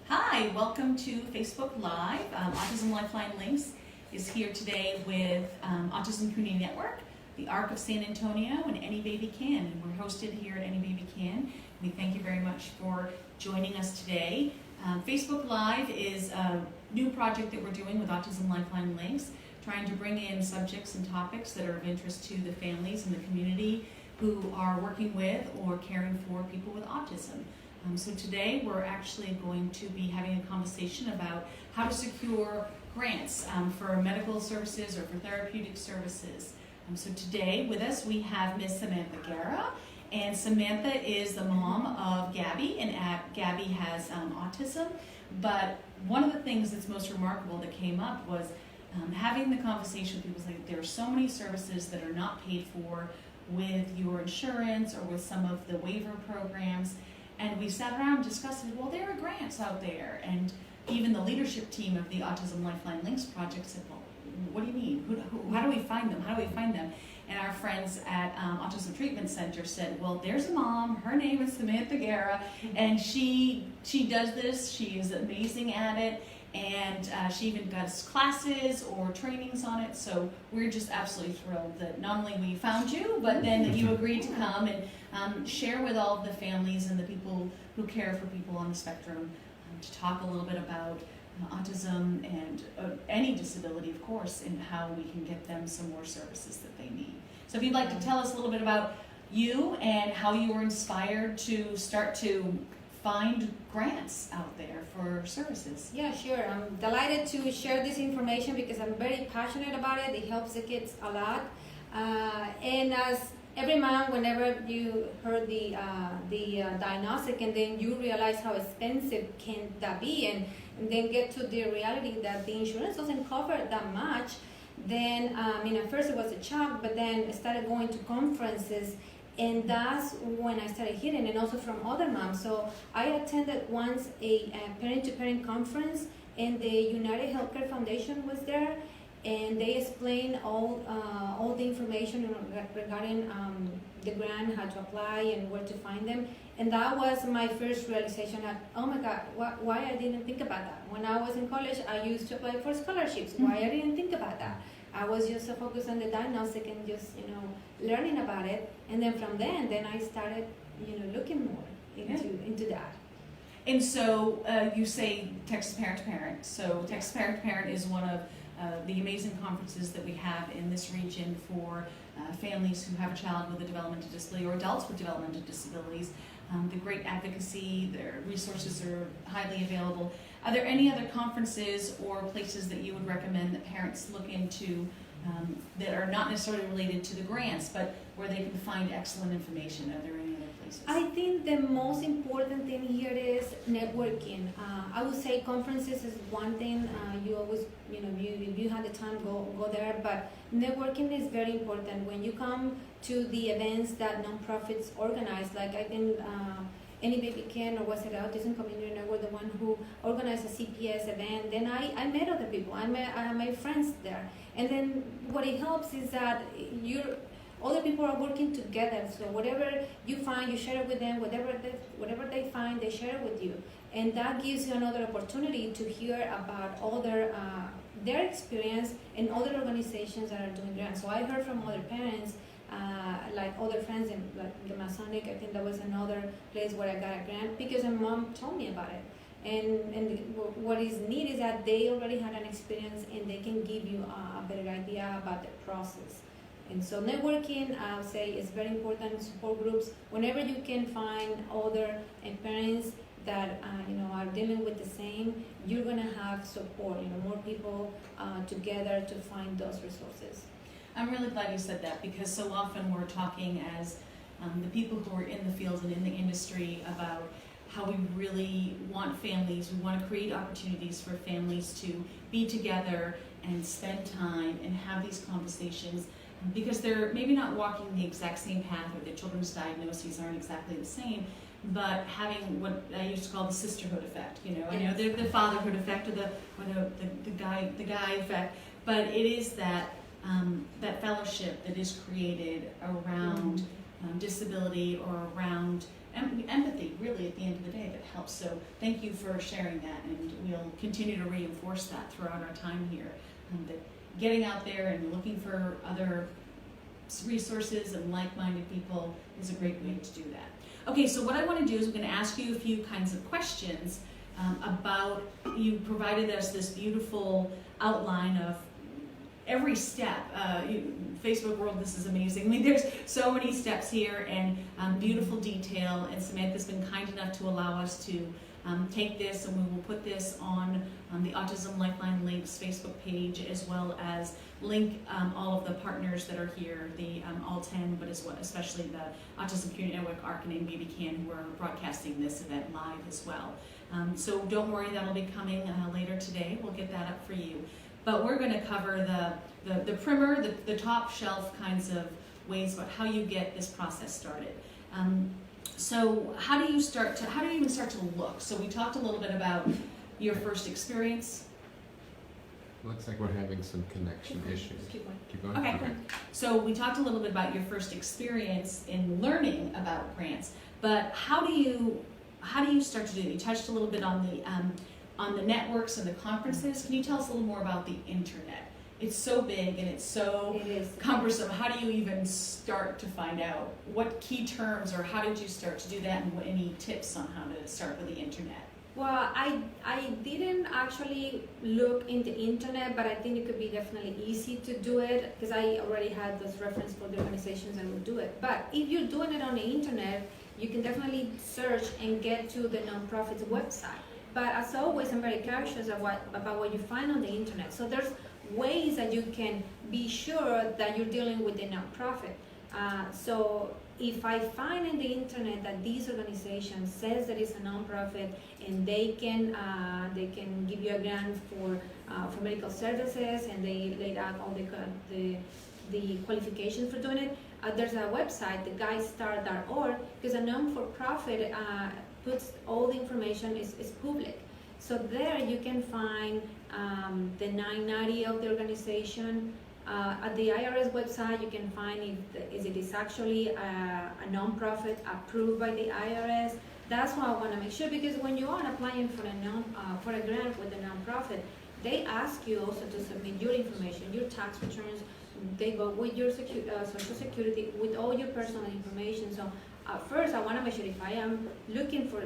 Hi, welcome to Facebook Live. Autism Lifeline Links is here today with Autism Community Network, the ARC of San Antonio, and Any Baby Can. And we're hosted here at Any Baby Can. We thank you very much for joining us today. Facebook Live is a new project that we're doing with Autism Lifeline Links, trying to bring in subjects and topics that are of interest to the families and the community who are working with or caring for people with autism. So today we're actually going to be having a conversation about how to secure grants for medical services or for therapeutic services. So today with us we have Ms. Samantha Guerra, and Samantha is the mom of Gabby, and Gabby has autism. But one of the things that's most remarkable that came up was having the conversation with people like there are so many services that are not paid for with your insurance or with some of the waiver programs. And we sat around and discussed, well, there are grants out there. And even the leadership team of the Autism Lifeline Links project said, well, what do you mean? How do we find them? How do we find them? And our friends at Autism Treatment Center said, well, there's a mom. Her name is Samantha Guerra. And she does this. She is amazing at it. And she even does classes or trainings on it. So we're just absolutely thrilled that not only we found you, but then that you agreed to come and share with all of the families and the people who care for people on the spectrum to talk a little bit about autism and any disability, of course, and how we can get them some more services that they need. So if you'd like to tell us a little bit about you and how you were inspired to start to find grants out there for services. Yeah, sure. I'm delighted to share this information because I'm very passionate about it. It helps the kids a lot. And as every mom, whenever you heard the diagnostic and then you realize how expensive can that be, and then get to the reality that the insurance doesn't cover that much, then at first it was a shock, but then I started going to conferences. And that's when I started hearing, and also from other moms. So I attended once a parent-to-parent conference, and the United Healthcare Foundation was there, and they explained all the information regarding the grant, how to apply, and where to find them. And that was my first realization that, oh my God, why I didn't think about that. When I was in college, I used to apply for scholarships. Why I didn't think about that? I was just so focused on the diagnostic and just, learning about it. And then from then I started, looking more into that. And so you say Texas Parent to Parent. So Texas Parent to Parent is one of the amazing conferences that we have in this region for families who have a child with a developmental disability or adults with developmental disabilities. The great advocacy, their resources are highly available. Are there any other conferences or places that you would recommend that parents look into that are not necessarily related to the grants, but where they can find excellent information? Are there any other places? I think the most important thing here is networking. I would say conferences is one thing. You always, if you have the time, go there. But networking is very important. When you come to the events that nonprofits organize, like I think Any Baby Can, or was it Autism Community Network, the one who organized a CPS event, then I met other people. I made friends there. And then what it helps is that other people are working together. So whatever you find, you share it with them. Whatever they find, they share it with you. And that gives you another opportunity to hear about their experience and other organizations that are doing grants. So I heard from other parents, like other friends in like the Masonic. I think that was another place where I got a grant because a mom told me about it. And what is neat is that they already had an experience and they can give you a better idea about the process. And so networking, I would say, is very important. Support groups, whenever you can find other parents that are dealing with the same, you're gonna have support. More people together to find those resources. I'm really glad you said that, because so often we're talking as the people who are in the field and in the industry about how we really want families, we want to create opportunities for families to be together and spend time and have these conversations, because they're maybe not walking the exact same path, or their children's diagnoses aren't exactly the same, but having what I used to call the sisterhood effect, the fatherhood effect, or the guy effect, but it is that fellowship that is created around disability or around empathy, really, at the end of the day, that helps. So thank you for sharing that, and we'll continue to reinforce that throughout our time here. That getting out there and looking for other resources and like-minded people is a great way to do that. Okay, so what I want to do is I'm going to ask you a few kinds of questions about, you provided us this beautiful outline of every step. Facebook world, this is amazing. I mean, there's so many steps here and beautiful detail, and Samantha's been kind enough to allow us to take this, and we will put this on the Autism Lifeline Links Facebook page, as well as link all of the partners that are here, the all 10, but as well, especially the Autism Community Network, ARC, and Baby Can, who are broadcasting this event live as well. So don't worry, that'll be coming later today. We'll get that up for you. But we're going to cover the primer, the top shelf kinds of ways about how you get this process started. So how do you even start to look? So we talked a little bit about your first experience. Looks like we're having some connection issues. Keep going. Keep going? Okay. So we talked a little bit about your first experience in learning about grants, but how do you start to do it? You touched a little bit on the networks and the conferences. Can you tell us a little more about the internet? It's so big and it's so cumbersome. How do you even start to find out what key terms, or how did you start to do that, and any tips on how to start with the internet? Well, I didn't actually look in the internet, but I think it could be definitely easy to do it because I already had those reference for the organizations that would do it. But if you're doing it on the internet, you can definitely search and get to the nonprofit's website. But as always, I'm very cautious about what you find on the internet. So there's ways that you can be sure that you're dealing with a nonprofit. So if I find in the internet that this organization says that it's a nonprofit and they can give you a grant for medical services, and they laid out all the qualifications for doing it, there's a website, the guidestar.org, because a non-for-profit puts all the information is public. So there you can find the 990 of the organization. At the IRS website, you can find if it is actually a nonprofit approved by the IRS. That's why I want to make sure, because when you are applying for a grant with a nonprofit, they ask you also to submit your information, your tax returns. They go with your Social Security, with all your personal information. So first, I want to make sure if I am looking for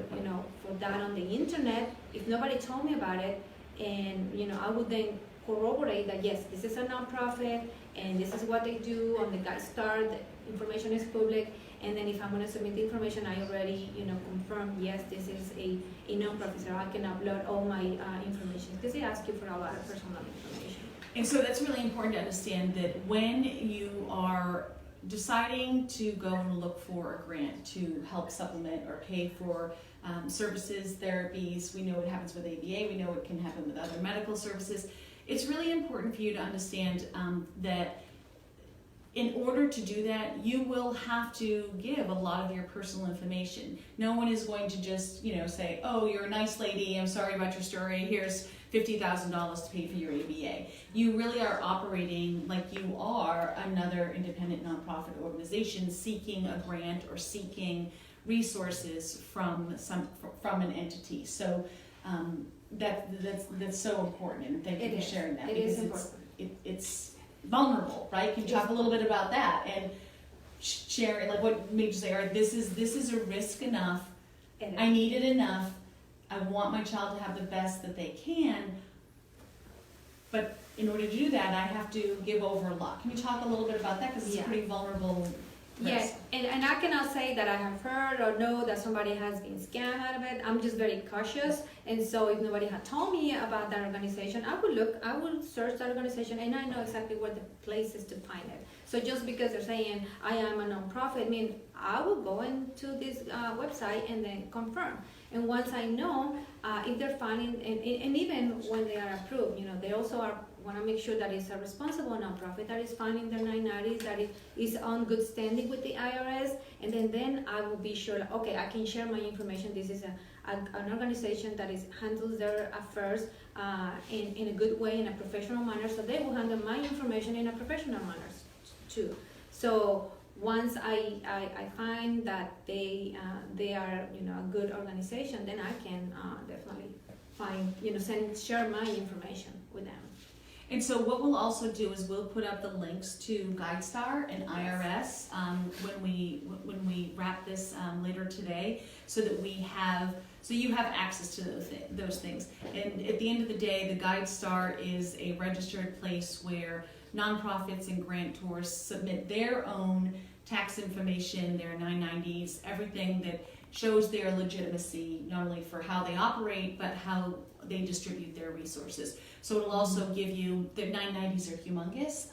that on the internet, if nobody told me about it, and I would then corroborate that yes, this is a nonprofit and this is what they do. On the GuideStar, the information is public, and then if I'm going to submit the information, I already confirm yes, this is a nonprofit, so I can upload all my information, because they ask you for a lot of personal information. And so that's really important to understand, that when you are deciding to go and look for a grant to help supplement or pay for services, therapies, we know what happens with ABA, we know what can happen with other medical services. It's really important for you to understand that in order to do that, you will have to give a lot of your personal information. No one is going to just, say, oh, you're a nice lady, I'm sorry about your story, here's $50,000 to pay for your ABA. You really are operating like you are another independent nonprofit organization seeking a grant or seeking resources from an entity. So that's so important, and thank you for sharing that. It is important. It's vulnerable, right? Can you talk a little bit about that and share, like, what made you say, all right, this is a risk enough, I need it enough, I want my child to have the best that they can, but in order to do that, I have to give over a lot. Can you talk a little bit about that? Because it's a pretty vulnerable risk. Yes, and I cannot say that I have heard or know that somebody has been scammed out of it. I'm just very cautious, and so if nobody had told me about that organization, I would search that organization, and I know exactly where the place is to find it. So just because they're saying I am a nonprofit, I will go into this website and then confirm. And once I know if they're finding, and even when they are approved, they also want to make sure that it's a responsible nonprofit that is finding their 990s, that it is on good standing with the IRS, and then I will be sure, okay, I can share my information. This is an organization that handles their affairs in a good way, in a professional manner, so they will handle my information in a professional manner too. So once I find that they are, you know, a good organization, then I can definitely find, you know, share my information with them. And so what we'll also do is we'll put up the links to GuideStar and IRS when we wrap this later today, so that you have access to those things. And at the end of the day, the GuideStar is a registered place where nonprofits and grantors submit their own tax information, their 990s, everything that shows their legitimacy, not only for how they operate, but how they distribute their resources. So it'll also give you, the 990s are humongous.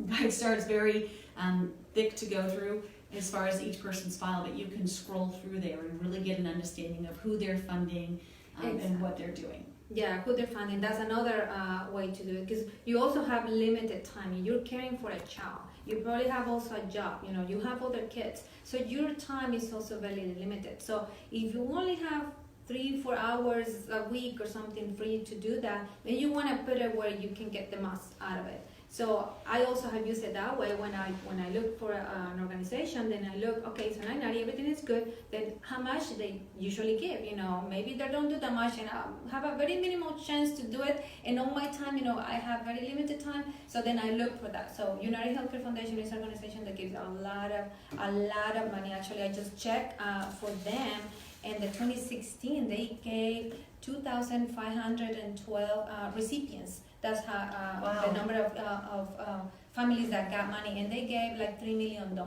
GuideStar is very thick to go through as far as each person's file, but you can scroll through there and really get an understanding of who they're funding and what they're doing. Yeah, who they're funding. That's another way to do it, because you also have limited time. You're caring for a child. You probably have also a job. You know, you have other kids, so your time is also very limited. So if you only have 3-4 hours a week or something free to do that, then you want to put it where you can get the most out of it. So I also have used it that way when I look for an organization. Then I look, okay, so 990, everything is good. Then how much they usually give? You know, maybe they don't do that much, and I have a very minimal chance to do it. And on my time, you know, I have very limited time. So then I look for that. So United Healthcare Foundation is an organization that gives a lot of money. Actually, I just checked for them. In the 2016, they gave 2,512 recipients. That's how Wow. the number of families that got money, and they gave like $3 million.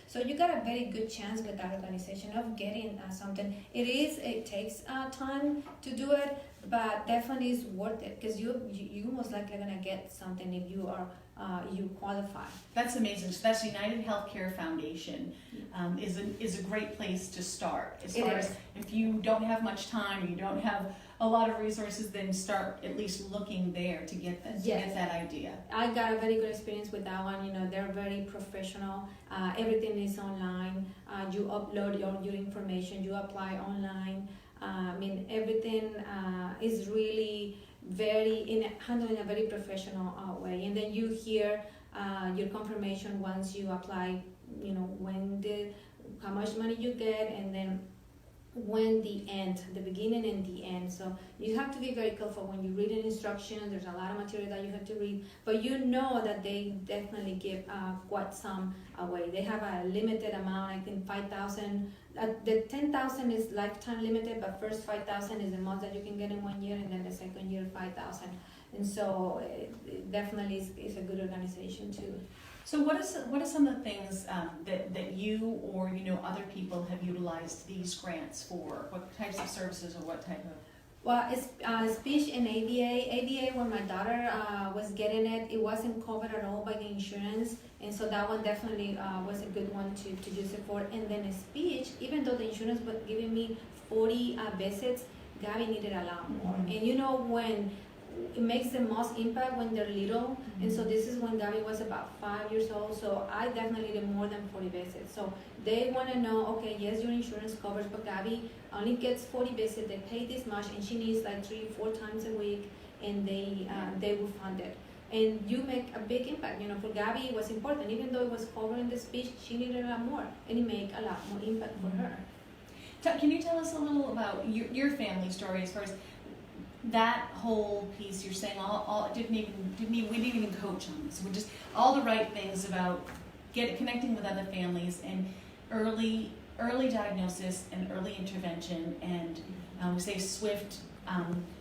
So you got a very good chance with that organization of getting something. It takes time to do it, but definitely is worth it, because you most likely gonna get something if you are you qualify. That's amazing. So that's United Healthcare Foundation is a great place to start. As far as if you don't have much time or you don't have a lot of resources, then start at least looking there to get that idea. I got a very good experience with that one. You know, they're very professional. Everything is online. You upload your information. You apply online. I mean, everything is really handled in a very professional way. And then you hear your confirmation once you apply. You know, how much money you get, and then when the beginning and the end. So you have to be very careful when you read an instruction. There's a lot of material that you have to read, but you know that they definitely give quite some away. They have a limited amount, I think 5,000. The 10,000 is lifetime limited, but first 5,000 is the most that you can get in 1 year, and then the second year 5,000. And so it definitely is a good organization too. So what are some of the things that you or other people have utilized these grants for? What types of services or what type of? Well, it's speech and ABA, when my daughter was getting it, it wasn't covered at all by the insurance. And so that one definitely was a good one to use it for. And then speech, even though the insurance was giving me 40 visits, Gabby needed a lot more. Mm-hmm. And when it makes the most impact when they're little. Mm-hmm. And so this is when Gabby was about 5 years old. So I definitely did more than 40 visits. So they want to know, okay, yes, your insurance covers, but Gabby only gets 40 visits. They pay this much, and she needs like 3-4 times a week, and they will fund it. And you make a big impact. For Gabby, it was important. Even though it was covering the speech, she needed a lot more, and it made a lot more impact for her. Can you tell us a little about your family story as far as that whole piece? You're saying we didn't even coach on this. We're just all the right things about connecting with other families and early diagnosis and early intervention, and we say swift,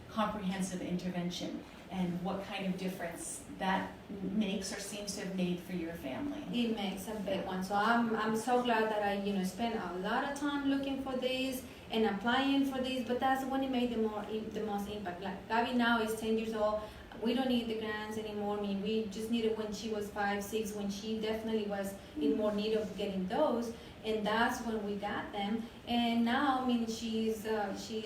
comprehensive intervention, and what kind of difference that makes or seems to have made for your family. It makes a big one. So I'm so glad that I spent a lot of time looking for these and applying for these, but that's when it made the most impact. Like Gabby now is 10 years old. We don't need the grants anymore. I mean, we just needed when she was 5, 6, when she definitely was in more need of getting those, and that's when we got them. And now, I mean, she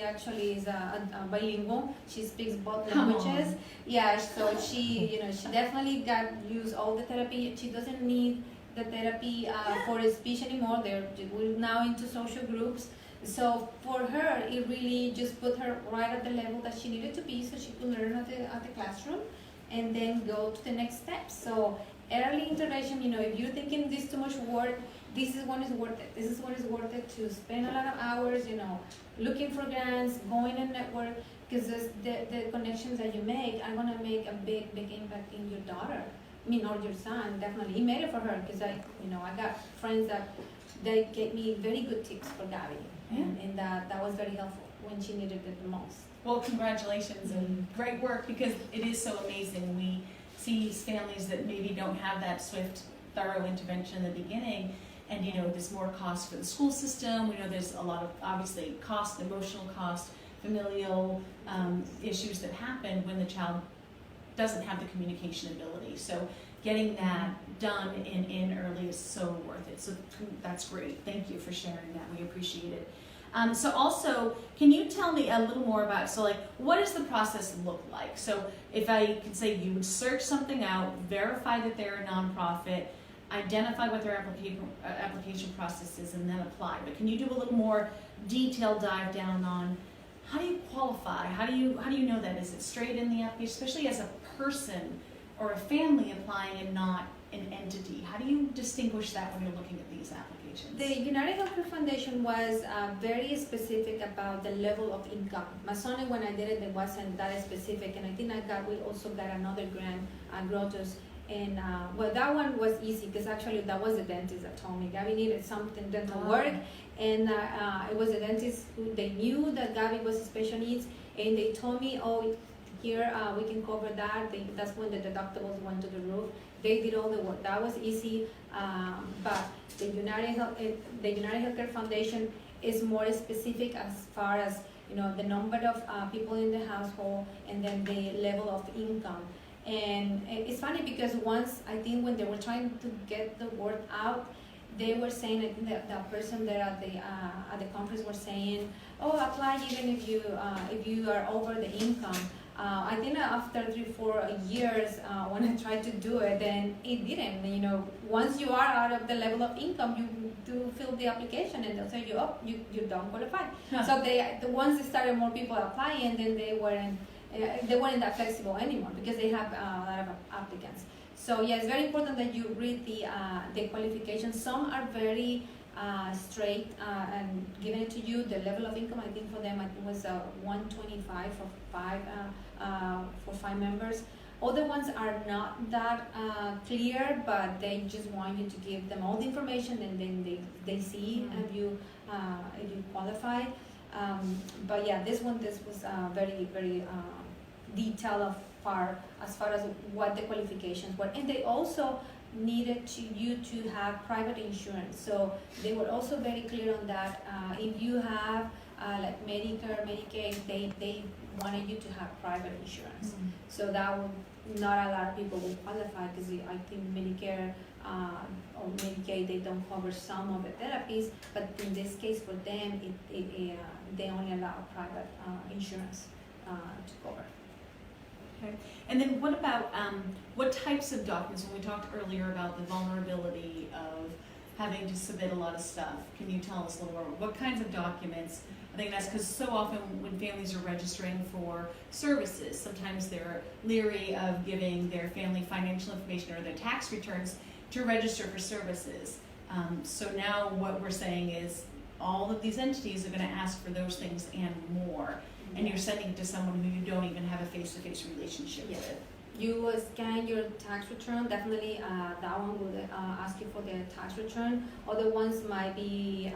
actually is a bilingual. She speaks both languages. Yeah, so she definitely use all the therapy. She doesn't need the therapy for speech anymore. We're now into social groups. So for her, it really just put her right at the level that she needed to be, so she could learn at the classroom and then go to the next step. So early intervention, if you're thinking this too much work, this is one is worth it. This is one is worth it to spend a lot of hours, looking for grants, going in network, because the connections that you make are gonna make a big, big impact in your daughter. I mean, or your son, definitely. It made it for her, because I got friends that they gave me very good tips for Gabby, and that was very helpful when she needed it the most. Well, congratulations and great work, because it is so amazing. We see families that maybe don't have that swift, thorough intervention in the beginning, and there's more cost for the school system. We know there's a lot of, obviously, cost, emotional cost, familial issues that happen when the child doesn't have the communication ability. So getting that done in early is so worth it. So that's great. Thank you for sharing that. We appreciate it. So also, can you tell me a little more about, what does the process look like? So if I could say you would search something out, verify that they're a nonprofit, identify what their application process is, and then apply. But can you do a little more detailed dive down on how do you qualify? How do you know that? Is it straight in the application, especially as a person or a family applying and not an entity? How do you distinguish that when you're looking at these applications? The United Healthcare Foundation was very specific about the level of income. Masonic, when I did it wasn't that specific, and I think we also got another grant, Grotus. And that one was easy, because actually that was the dentist that told me Gabby needed something dental work, and it was a dentist who they knew that Gabby was special needs, and they told me, here we can cover that. That's when the deductibles went to the roof. They did all the work. That was easy, but the United Healthcare Foundation is more specific as far as the number of people in the household, and then the level of income. And it's funny, because once, I think when they were trying to get the word out, they were saying, I think that the person there at the conference was saying, apply even if you are over the income. I think after 3-4 years, when I tried to do it, then it didn't. Once you are out of the level of income, you do fill the application, and they'll say you don't qualify. So once they started more people applying, then they weren't that flexible anymore, because they have a lot of applicants. So yeah, it's very important that you read the qualifications. Some are very straight and giving it to you. The level of income, I think for them, was 125 for 5 members. Other ones are not that clear, but they just want you to give them all the information, and then they see if you qualify. But yeah, this was very, very detailed as far as what the qualifications were, and they also needed you to have private insurance. So they were also very clear on that. If you have like Medicare, Medicaid, they wanted you to have private insurance. So that would, not a lot of people will qualify, because I think Medicare or Medicaid, they don't cover some of the therapies, but in this case for them, they only allow private insurance to cover. Okay. And then what about what types of documents? When we talked earlier about the vulnerability of having to submit a lot of stuff, can you tell us a little more? What kinds of documents? I think that's because so often when families are registering for services, sometimes they're leery of giving their family financial information or their tax returns to register for services. So now what we're saying is all of these entities are going to ask for those things and more. And you're sending it to someone who you don't even have a face-to-face relationship with. You will scan your tax return. Definitely, that one will ask you for the tax return. Other ones might be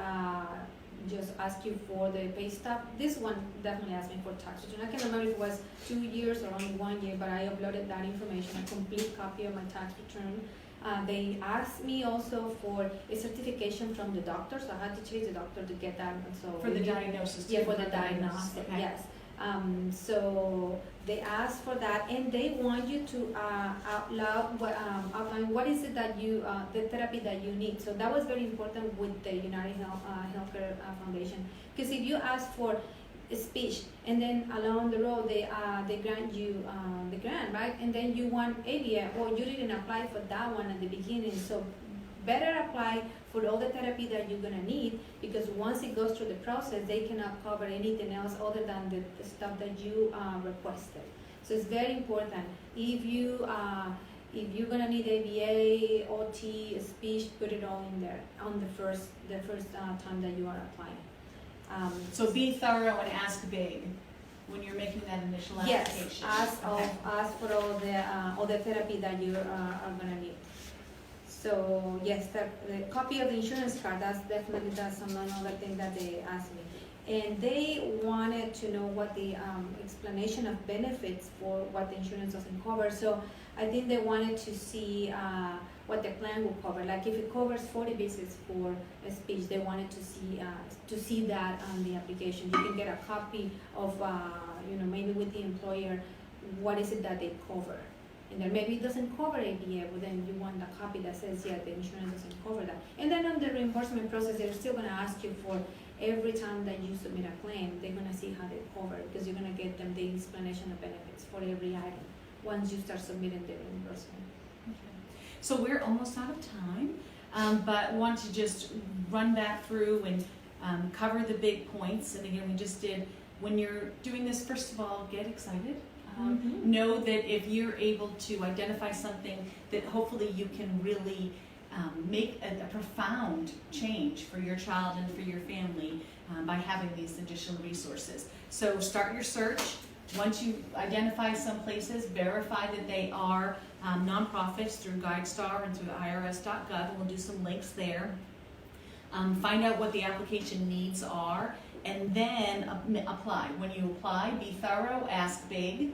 just ask you for the pay stub. This one definitely asked me for tax return. I can't remember if it was 2 years or only 1 year, but I uploaded that information, a complete copy of my tax return. They asked me also for a certification from the doctor, so I had to chase the doctor to get that. And so for the diagnosis? Yeah, for the diagnostic, okay. Yes. So they asked for that, and they want you to outline what is it that you, the therapy that you need. So that was very important with the United Healthcare Foundation, because if you ask for speech and then along the road they grant you the grant, right? And then you want ABA, or you didn't apply for that one at the beginning. So better apply for all the therapy that you're gonna need, because once it goes through the process, they cannot cover anything else other than the stuff that you requested. So it's very important. If you If you're gonna need ABA, OT, speech, put it all in there on the first time that you are applying. So be thorough and ask big when you're making that initial application. Yes, ask for all the therapy that you are gonna need. So yes, the copy of the insurance card, that's another thing that they asked me. And they wanted to know what the explanation of benefits for what the insurance doesn't cover. So I think they wanted to see what the plan will cover. Like if it covers 40 visits for a speech, they wanted to see that on the application. You can get a copy of, maybe with the employer, what is it that they cover. And then maybe it doesn't cover ABA, but then you want a copy that says, yeah, the insurance doesn't cover that. And then on the reimbursement process, they're still gonna ask you for every time that you submit a claim, they're gonna see how they cover it, because you're gonna get them the explanation of benefits for every item once you start submitting the reimbursement. Okay. So we're almost out of time, but want to just run back through and cover the big points. And again, we just did, when you're doing this, first of all, get excited. Know that if you're able to identify something that hopefully you can really make a profound change for your child and for your family by having these additional resources. So start your search. Once you identify some places, verify that they are nonprofits through GuideStar and through irs.gov, and we'll do some links there. Find out what the application needs are, and then apply. When you apply, be thorough, ask big,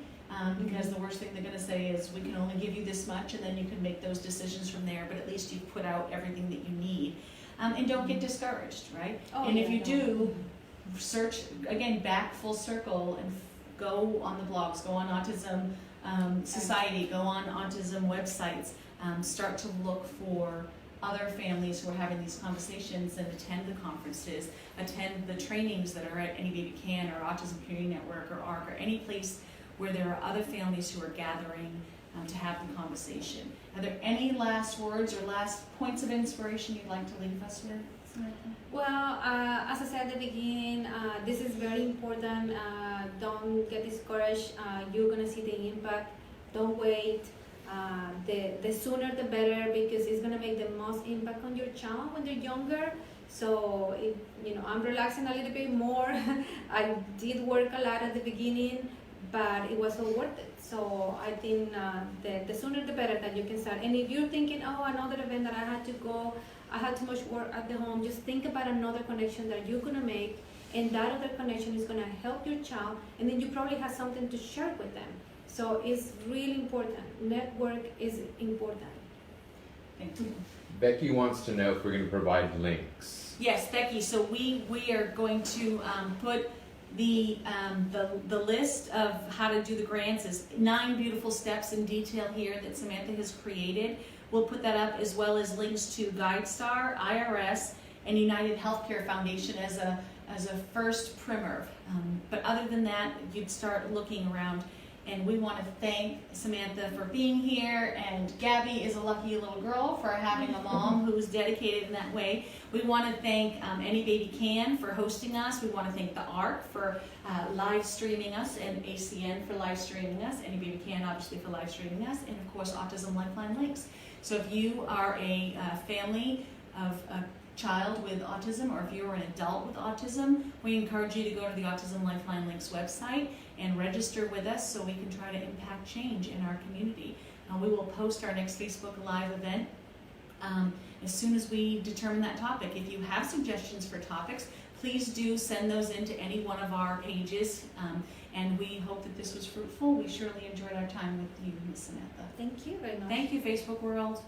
because the worst thing they're going to say is, we can only give you this much, and then you can make those decisions from there, but at least you've put out everything that you need. And don't get discouraged, right? And if you do, search, again, back full circle, and go on the blogs, go on Autism Society, go on autism websites, start to look for other families who are having these conversations, and attend the conferences, attend the trainings that are at Any Baby Can or Autism Community Network or ARC, or any place where there are other families who are gathering to have the conversation. Are there any last words or last points of inspiration you'd like to leave us with, Samantha? Well, as I said at the beginning, this is very important. Don't get discouraged. You're gonna see the impact. Don't wait. The sooner the better, because it's gonna make the most impact on your child when they're younger. So, I'm relaxing a little bit more. I did work a lot at the beginning, but it was all worth it. So I think the sooner the better that you can start. And if you're thinking, oh, another event that I had to go, I had too much work at the home, just think about another connection that you're gonna make, and that other connection is gonna help your child, and then you probably have something to share with them. So it's really important. Network is important. Thank you. Becky wants to know if we're going to provide links. Yes, Becky, so we are going to put the list of how to do the grants is 9 beautiful steps in detail here that Samantha has created. We'll put that up, as well as links to GuideStar, IRS, and United Healthcare Foundation as a first primer. But other than that, you'd start looking around. And we want to thank Samantha for being here, and Gabby is a lucky little girl for having a mom who's dedicated in that way. We want to thank Any Baby Can for hosting us. We want to thank the ARC for live streaming us, and ACN for live streaming us, Any Baby Can obviously for live streaming us, and of course Autism Lifeline Links. So if you are a family of a child with autism, or if you're an adult with autism, we encourage you to go to the Autism Lifeline Links website and register with us so we can try to impact change in our community. We will post our next Facebook Live event as soon as we determine that topic. If you have suggestions for topics, please do send those into any one of our pages, and we hope that this was fruitful. We surely enjoyed our time with you, Ms. Samantha. Thank you very much. Thank you, Facebook world.